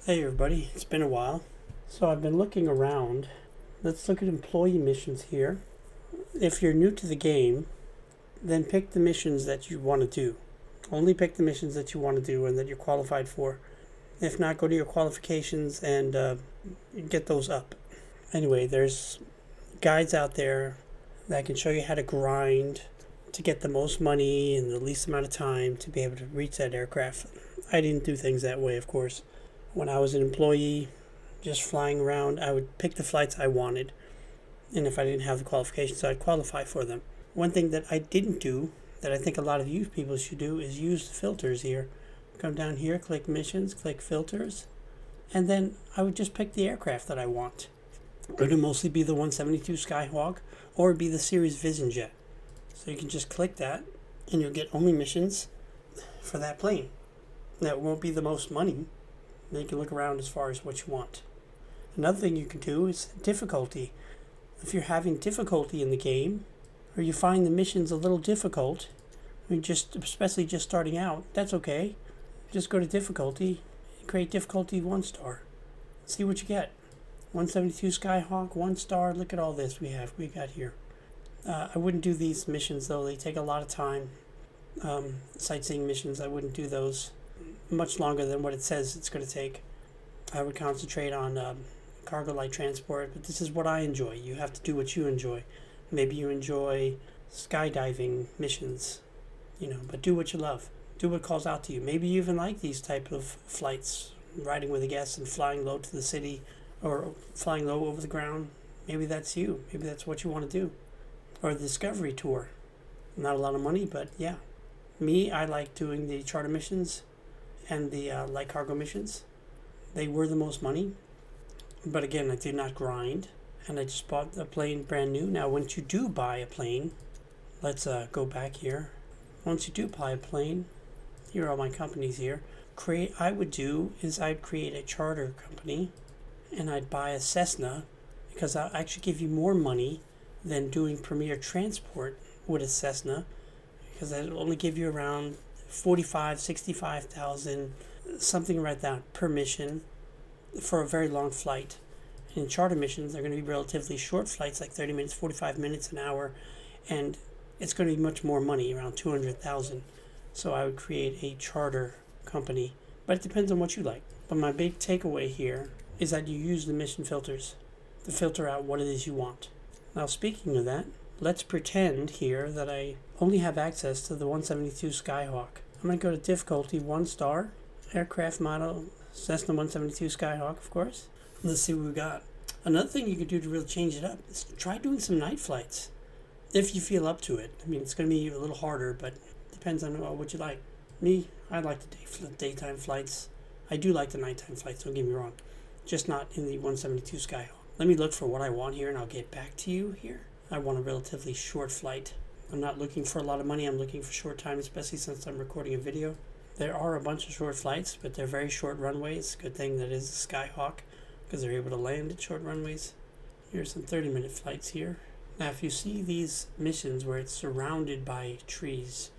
Hey everybody, it's been a while. So I've been looking around. Let's look at employee missions here. If you're new to the game, then pick the missions that you want to do. Only pick the missions that you want to do and that you're qualified for. If not, go to your qualifications and get those up. Anyway, there's guides out there that can show you how to grind to get the most money in the least amount of time to be able to reach that aircraft. I didn't do things that way, of course. When I was an employee, just flying around, I would pick the flights I wanted. And if I didn't have the qualifications, I'd qualify for them. One thing that I didn't do, that I think a lot of you people should do, is use the filters here. Come down here, click missions, click filters, and then I would just pick the aircraft that I want. It would mostly be the 172 Skyhawk or be the Series Vision Jet. So you can just click that and you'll get only missions for that plane. That won't be the most money. Then you can look around as far as what you want. Another thing you can do is difficulty. If you're having difficulty in the game, or you find the missions a little difficult, especially just starting out, that's okay. Just go to difficulty, create difficulty 1 star. See what you get. 172 Skyhawk, 1 star. Look at all this we got here. I wouldn't do these missions though. They take a lot of time. Sightseeing missions, I wouldn't do those. Much longer than what it says it's going to take. I would concentrate on cargo light transport, but this is what I enjoy. You have to do what you enjoy. Maybe you enjoy skydiving missions, but do what you love. Do what calls out to you. Maybe you even like these type of flights, riding with a guest and flying low to the city or flying low over the ground. Maybe that's you. Maybe that's what you want to do. Or the Discovery Tour. Not a lot of money, but yeah. Me, I like doing the charter missions and the light cargo missions. They were the most money, but again, I did not grind, and I just bought the plane brand new. Now, once you do buy a plane, let's go back here. Once you do buy a plane, here are all my companies here. I'd create a charter company, and I'd buy a Cessna, because I'll actually give you more money than doing Premier Transport with a Cessna, because I'll only give you around 45, 65,000, something like that per mission for a very long flight. And in charter missions, they're going to be relatively short flights, like 30 minutes, 45 minutes, an hour, and it's going to be much more money, around 200,000. So I would create a charter company, but it depends on what you like. But my big takeaway here is that you use the mission filters to filter out what it is you want. Now, speaking of that, let's pretend here that I only have access to the 172 Skyhawk. I'm going to go to difficulty 1 star, aircraft model, Cessna 172 Skyhawk, of course. Let's see what we got. Another thing you can do to really change it up is try doing some night flights, if you feel up to it. I mean, it's going to be a little harder, but it depends on what you like. Me, I like the daytime flights. I do like the nighttime flights, don't get me wrong. Just not in the 172 Skyhawk. Let me look for what I want here, and I'll get back to you here. I want a relatively short flight. I'm not looking for a lot of money. I'm looking for short time, especially since I'm recording a video. There are a bunch of short flights, but they're very short runways. Good thing that is a Skyhawk, because they're able to land at short runways. Here's some 30-minute flights here. Now, if you see these missions where it's surrounded by trees,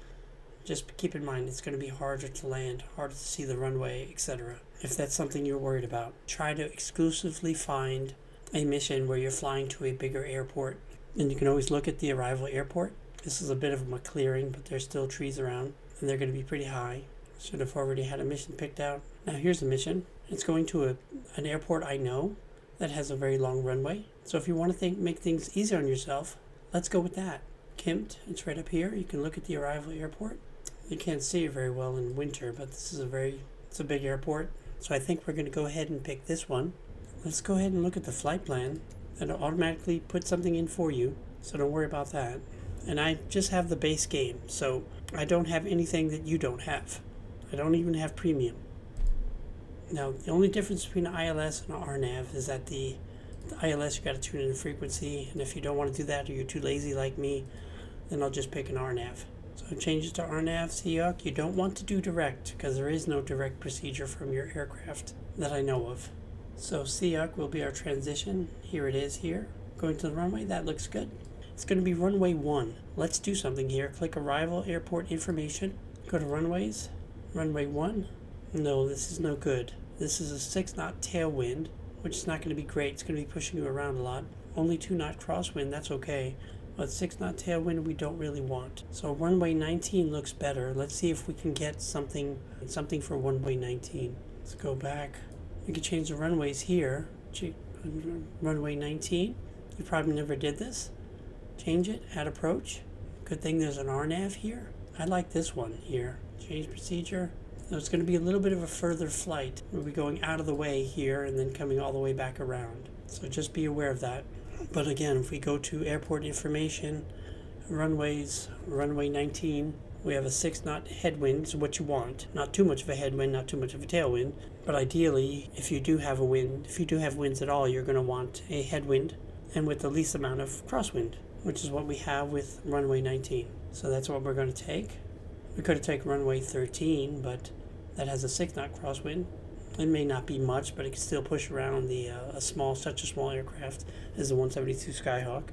just keep in mind it's going to be harder to land, harder to see the runway, etc. If that's something you're worried about, try to exclusively find a mission where you're flying to a bigger airport. And you can always look at the arrival airport. This is a bit of a clearing, but there's still trees around, and they're going to be pretty high. Should have already had a mission picked out. Now here's the mission. It's going to an airport I know that has a very long runway. So if you want to make things easier on yourself, let's go with that. Kimt, it's right up here. You can look at the arrival airport. You can't see it very well in winter, but this is it's a big airport. So I think we're going to go ahead and pick this one. Let's go ahead and look at the flight plan. It'll automatically put something in for you, so don't worry about that. And I just have the base game, so I don't have anything that you don't have. I don't even have premium. Now, the only difference between ILS and RNAV is that the ILS, you got to tune in the frequency, and if you don't want to do that or you're too lazy like me, then I'll just pick an RNAV. So change it to RNAV, Skyhawk. You don't want to do direct, because there is no direct procedure from your aircraft that I know of. So Skyhawk will be our transition. Here it is here. Going to the runway, that looks good. It's going to be runway 1. Let's do something here. Click arrival airport information. Go to runways. Runway 1. No, this is no good. This is a 6 knot tailwind, which is not going to be great. It's going to be pushing you around a lot. Only 2 knot crosswind, that's okay. But 6 knot tailwind we don't really want. So runway 19 looks better. Let's see if we can get something for runway 19. Let's go back. We can change the runways here. Runway 19. You probably never did this. Change it, add approach. Good thing there's an RNAV here. I like this one here. Change procedure. So it's going to be a little bit of a further flight. We'll be going out of the way here and then coming all the way back around. So just be aware of that. But again, if we go to airport information, runways, runway 19, we have a 6 knot headwind, is what you want. Not too much of a headwind, not too much of a tailwind. But ideally, if you do have winds at all, you're going to want a headwind and with the least amount of crosswind, which is what we have with runway 19. So that's what we're going to take. We could have taken runway 13, but that has a 6 knot crosswind. It may not be much, but it can still push around such a small aircraft as the 172 Skyhawk.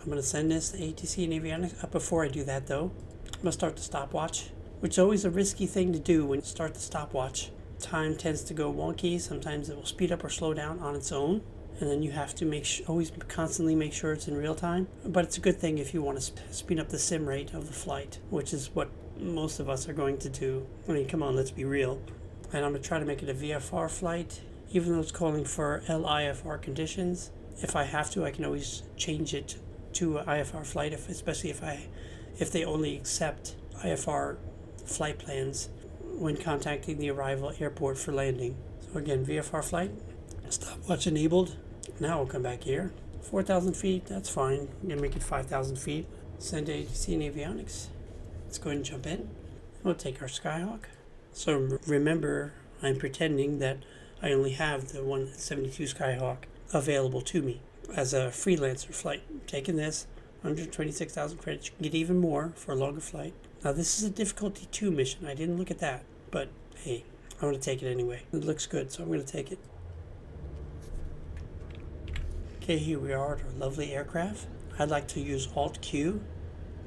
I'm going to send this to ATC and Avionics. Before I do that though, I'm going to start the stopwatch, which is always a risky thing to do when you start the stopwatch. Time tends to go wonky. Sometimes it will speed up or slow down on its own. And then you have to always constantly make sure it's in real time. But it's a good thing if you want to speed up the sim rate of the flight, which is what most of us are going to do. I mean, come on, let's be real. And I'm going to try to make it a VFR flight, even though it's calling for LIFR conditions. If I have to, I can always change it to an IFR flight, especially if they only accept IFR flight plans when contacting the arrival airport for landing. So again, VFR flight, stopwatch enabled. Now we'll come back here. 4,000 feet, that's fine. I'm going to make it 5,000 feet. Send to ATC and Avionics. Let's go ahead and jump in. We'll take our Skyhawk. So remember, I'm pretending that I only have the 172 Skyhawk available to me as a freelancer flight. I'm taking this, 126,000 credits. You can get even more for a longer flight. Now this is a difficulty 2 mission. I didn't look at that, but hey, I'm going to take it anyway. It looks good, so I'm going to take it. Okay, here we are at our lovely aircraft. I'd like to use Alt-Q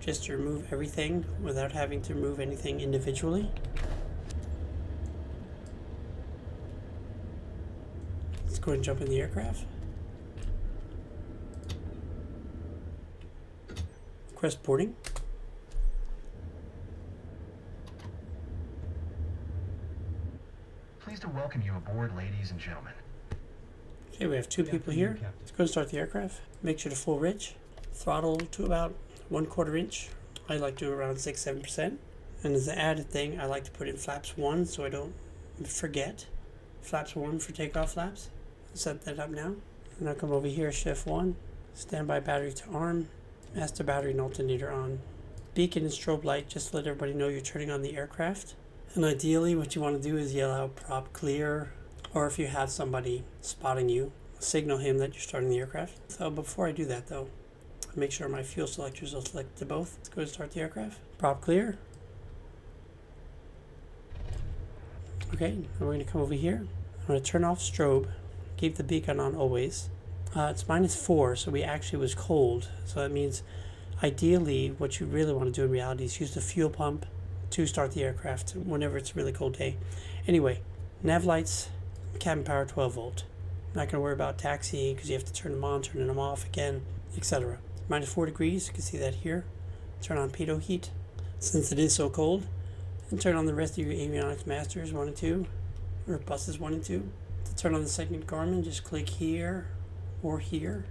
just to remove everything without having to remove anything individually. Let's go ahead and jump in the aircraft. Request boarding. Pleased to welcome you aboard, ladies and gentlemen. Okay, we have 2 people here. Let's go and start the aircraft. Make sure to full rich. Throttle to about 1/4 inch. I like to do around 6-7%. And as an added thing, I like to put in flaps 1 so I don't forget. Flaps 1 for takeoff flaps. Set that up now. And I'll come over here, shift 1. Standby battery to arm. Master battery and alternator on. Beacon and strobe light just to let everybody know you're turning on the aircraft. And ideally what you want to do is yell out prop clear, or if you have somebody spotting you, signal him that you're starting the aircraft. So before I do that though, make sure my fuel selectors are selected to both. Let's go and start the aircraft. Prop clear. Okay, now we're going to come over here. I'm going to turn off strobe. Keep the beacon on always. It's -4, so we actually was cold. So that means ideally what you really want to do in reality is use the fuel pump to start the aircraft whenever it's a really cold day. Anyway, nav lights, cabin power 12 volt. Not going to worry about taxiing because you have to turn them on, turn them off again, etc. -4 degrees, you can see that here. Turn on pitot heat since it is so cold. And turn on the rest of your avionics masters 1 and 2, or buses 1 and 2. To turn on the second Garmin, just click here or here.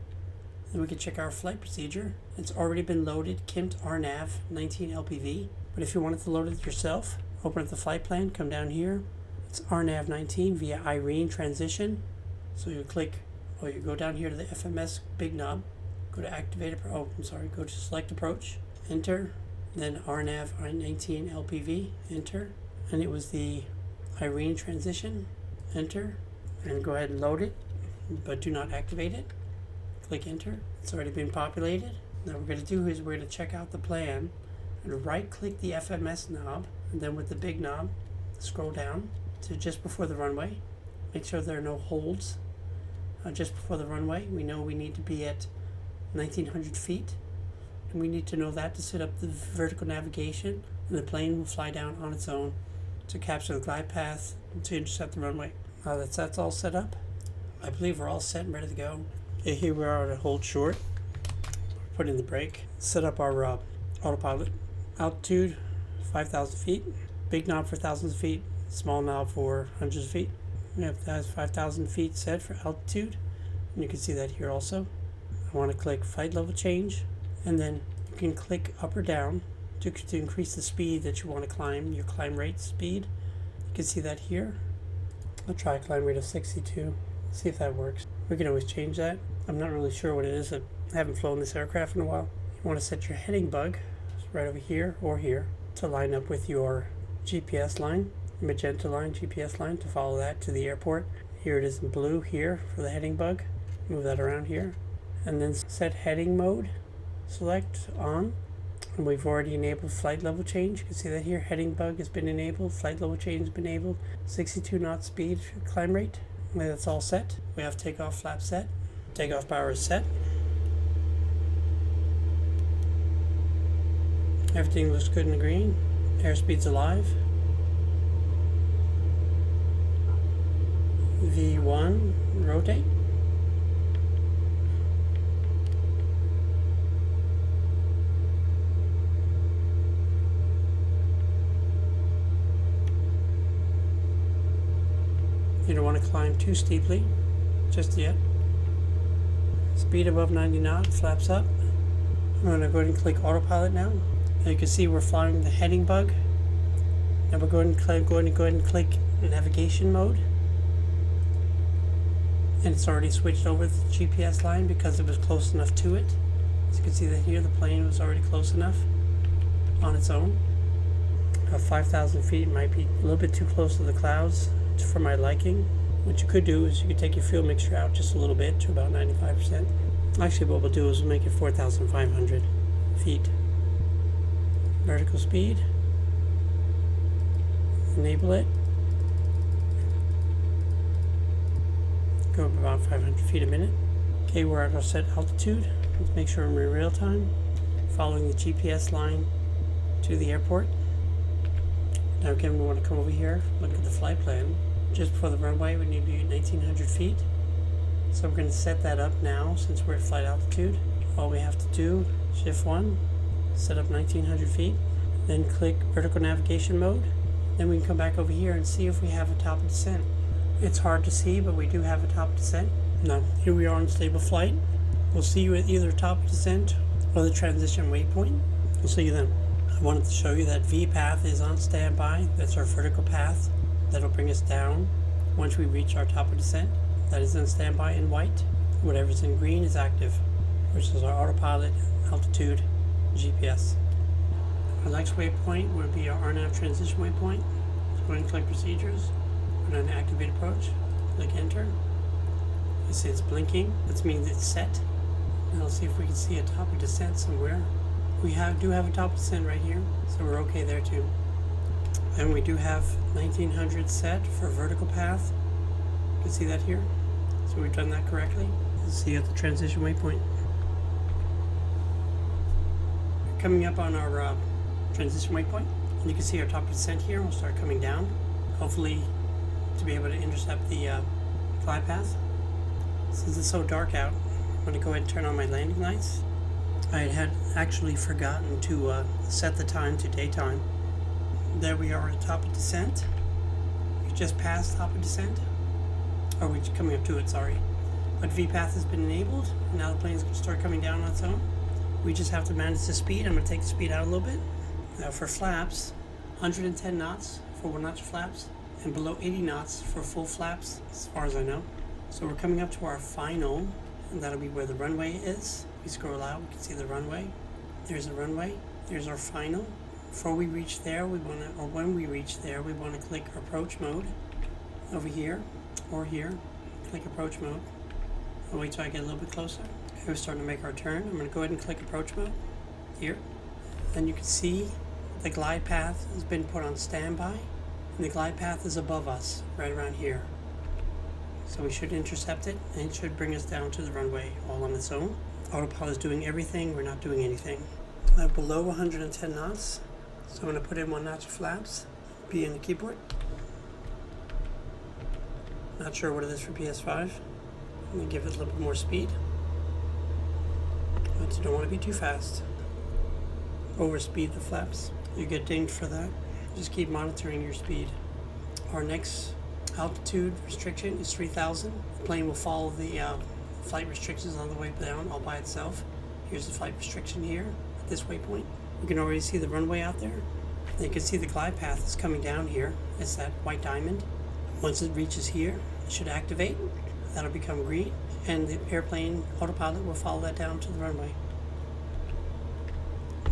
Then we can check our flight procedure. It's already been loaded, KIMT RNAV 19 LPV. But if you wanted to load it yourself, open up the flight plan, come down here. It's RNAV 19 via Irene transition. So you you go down here to the FMS big knob, go to activate, go to select approach, enter, then RNAV 19 LPV, enter, and it was the Irene transition, enter, and go ahead and load it, but do not activate it. Click enter. It's already been populated. Now what we're going to do is we're going to check out the plan and right click the FMS knob, and then with the big knob scroll down to just before the runway. Make sure there are no holds just before the runway. We know we need to be at 1900 feet, and we need to know that to set up the vertical navigation, and the plane will fly down on its own to capture the glide path to intercept the runway. That's all set up. I believe we're all set and ready to go. Okay, here we are at hold short. Put in the brake. Set up our autopilot. Altitude 5,000 feet. Big knob for thousands of feet. Small knob for hundreds of feet. We have that 5,000 feet set for altitude. And you can see that here also. I want to click flight level change. And then you can click up or down to increase the speed that you want to climb, your climb rate speed. You can see that here. I'll try a climb rate of 62. See if that works. We can always change that. I'm not really sure what it is. I haven't flown this aircraft in a while. You want to set your heading bug right over here or here to line up with your GPS line, magenta line, GPS line, to follow that to the airport. Here it is in blue here for the heading bug. Move that around here. And then set heading mode. Select on. And we've already enabled flight level change. You can see that here. Heading bug has been enabled. Flight level change has been enabled. 62 knot speed climb rate. And that's all set. We have takeoff flap set. Takeoff power is set. Everything looks good in the green. Airspeed's alive. V1, rotate. You don't want to climb too steeply just yet. Speed above 90 knots, flaps up. I'm going to go ahead and click autopilot now. And you can see we're flying the heading bug. Now we're going to go ahead and click navigation mode. And it's already switched over to the GPS line because it was close enough to it. As you can see that here, the plane was already close enough on its own. 5,000 feet might be a little bit too close to the clouds for my liking. What you could do is you could take your fuel mixture out just a little bit to about 95%. Actually, what we'll do is we'll make it 4,500 feet. Vertical speed. Enable it. Go up about 500 feet a minute. Okay, we're at our set altitude. Let's make sure we're in real time. Following the GPS line to the airport. Now again, we want to come over here, look at the flight plan. Just before the runway, we need to be at 1,900 feet. So we're going to set that up now since we're at flight altitude. All we have to do, shift 1, set up 1,900 feet, then click vertical navigation mode. Then we can come back over here and see if we have a top of descent. It's hard to see, but we do have a top of descent. Now, here we are on stable flight. We'll see you at either top of descent or the transition waypoint. We'll see you then. I wanted to show you that V path is on standby. That's our vertical path. That'll bring us down once we reach our top of descent. That is on standby in white. Whatever's in green is active, which is our autopilot, altitude, GPS. Our next waypoint would be our RNAV transition waypoint. So go ahead and click procedures. Put on activate approach. Click enter. You see it's blinking. That means it's set. And I'll see if we can see a top of descent somewhere. We do have a top of descent right here, so we're okay there too. And we do have 1,900 set for vertical path. You can see that here. So we've done that correctly. Let's see at the transition waypoint. Coming up on our transition waypoint, and you can see our top of descent here. We'll start coming down, hopefully to be able to intercept the glide path. Since it's so dark out, I'm going to go ahead and turn on my landing lights. I had actually forgotten to set the time to daytime. There we are at top of descent. We just passed top of descent. Or we're coming up to it, sorry. But VPath has been enabled. And now the plane is going to start coming down on its own. We just have to manage the speed. I'm going to take the speed out a little bit. Now for flaps, 110 knots for 1 notch flaps. And below 80 knots for full flaps, as far as I know. So we're coming up to our final. And that'll be where the runway is. We scroll out, we can see the runway. There's the runway. There's our final. Before we reach there, when we reach there, we want to click approach mode over here or here. Click approach mode. I'll wait till I get a little bit closer. Okay, we're starting to make our turn. I'm going to go ahead and click approach mode here. And you can see the glide path has been put on standby, and the glide path is above us, right around here. So we should intercept it, and it should bring us down to the runway all on its own. Autopilot is doing everything, we're not doing anything. Now below 110 knots, so I'm going to put in 1 notch of flaps, be in the keyboard. Not sure what it is for PS5. I'm going to give it a little bit more speed. But you don't want to be too fast. Overspeed the flaps. You get dinged for that. Just keep monitoring your speed. Our next altitude restriction is 3,000. The plane will follow the flight restrictions on the way down all by itself. Here's the flight restriction here at this waypoint. You can already see the runway out there. And you can see the glide path is coming down here. It's that white diamond. Once it reaches here, it should activate. That'll become green, and the airplane autopilot will follow that down to the runway.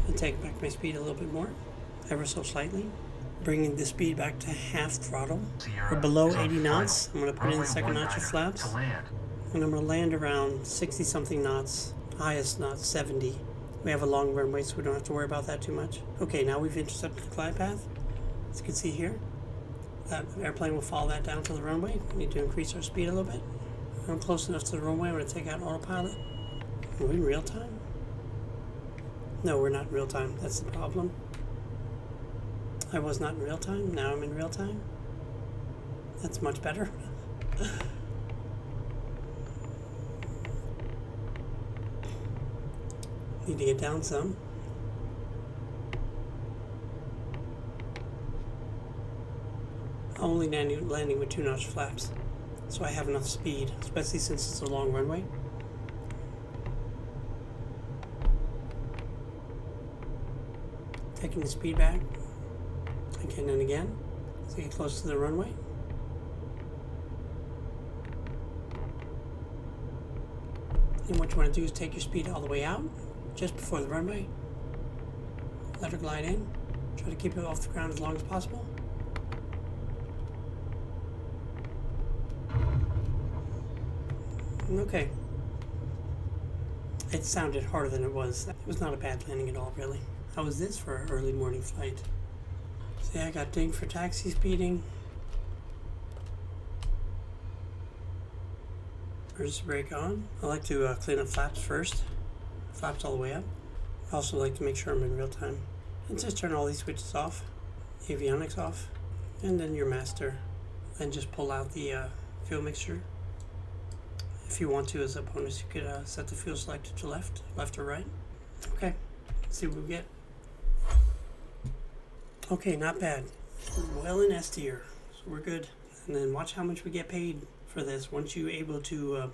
I'll take back my speed a little bit more, ever so slightly, bringing the speed back to half throttle. We're below 80 knots. I'm going to put in the second notch of flaps, and I'm going to land around 60 something knots, highest knots 70. We have a long runway, so we don't have to worry about that too much. Okay, now we've intercepted the glide path. As you can see here, that airplane will follow that down to the runway. We need to increase our speed a little bit. I'm close enough to the runway. I'm going to take out autopilot. Are we in real time? No, we're not in real time. That's the problem. I was not in real time. Now I'm in real time. That's much better. Need to get down some. I'm only landing with 2-notch flaps, so I have enough speed, especially since it's a long runway. Taking the speed back again and again as I get close to the runway. And what you want to do is take your speed all the way out, just before the runway. Let her glide in. Try to keep it off the ground as long as possible. Okay. It sounded harder than it was. It was not a bad landing at all, really. How was this for an early morning flight? See, I got dinged for taxi speeding. Emergency brake on. I like to clean up flaps first. Flaps all the way up. I also like to make sure I'm in real time. And just turn all these switches off. Avionics off. And then your master. And just pull out the fuel mixture. If you want to, as a bonus, you could set the fuel selector to left or right. Okay, let's see what we get. Okay, not bad. Well in S tier, so we're good. And then watch how much we get paid for this. Once you're able to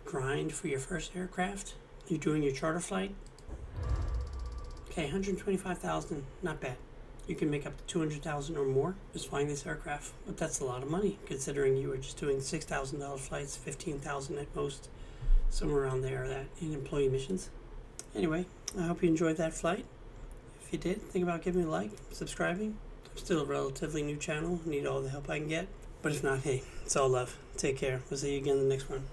grind for your first aircraft, you're doing your charter flight. Okay, 125,000, not bad. You can make up to 200,000 or more just flying this aircraft, but that's a lot of money considering you were just doing $6,000 flights, 15,000 at most, somewhere around there that in employee missions. Anyway, I hope you enjoyed that flight. If you did, think about giving me a like, subscribing. I'm still a relatively new channel, need all the help I can get, but if not, hey, it's all love. Take care. We'll see you again in the next one.